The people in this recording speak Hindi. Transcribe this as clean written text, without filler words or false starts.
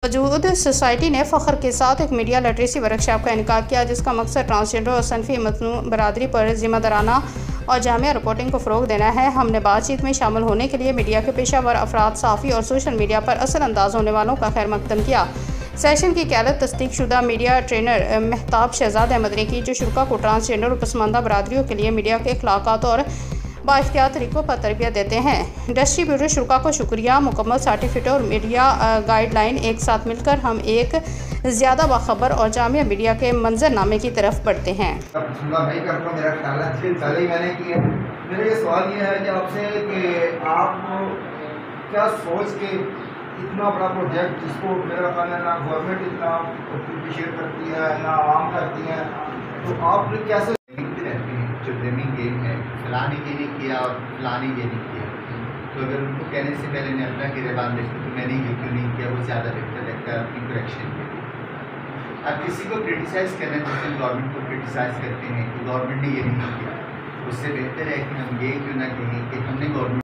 वजूद सोसाइटी ने फ़ख्र के साथ एक मीडिया लिटरेसी वर्कशॉप का इनेकाद किया, जिसका मकसद ट्रांसजेंडर और सनफी मतनू बरादरी पर जिम्मेदाराना और जामिया रिपोर्टिंग को फ़रोग़ देना है। हमने बातचीत में शामिल होने के लिए मीडिया के पेशावर अफराद, साफ़ी और सोशल मीडिया पर असर अंदाज होने वालों का खैर मकदम किया। सेशन की क़यादत तस्दीक शुदा मीडिया ट्रेनर महताब शहजाद अहमद ने की, जो शुरा को ट्रांसजेंडर और पसमानदा बरादरियों के लिए मीडिया के अखलाक़ात और बाइख्तियार तरीक़ों पर तरबियत देते हैं। डिस्ट्रीब्यूटर शुरा को शुक्रिया। मुकम्मल सर्टिफिकेट और मीडिया गाइडलाइन एक साथ मिलकर हम एक ज़्यादा बाखबर और जामिया मीडिया के मंजरनामे की तरफ बढ़ते हैं। मेरा ये सवाल ये है कि आपसे कि आप क्या सोच के इतना बड़ा प्रोजेक्ट, जिसको मेरा ख्याल है ना गवर्नमेंट इतना अप्रिशिएट करती है ना आवाम करती है, तो आप कैसे रहते हैं जो गेमिंग गेम है, फलाने ये नहीं किया और फलाने ये नहीं किया, तो अगर उनको कहने से पहले मैं अपना गिरबान देखूँ तो मैंने ये क्यों नहीं किया, वो ज़्यादा बेहतर लगता है अपनी करेक्शन के लिए। अब किसी को क्रिटिसाइज़ करना, जैसे गवर्नमेंट को क्रिटिसाइज़ करते हैं कि गवर्नमेंट ने ये नहीं किया, उससे बेहतर है कि हम ये क्यों ना कहें कि हमने गवर्नमेंट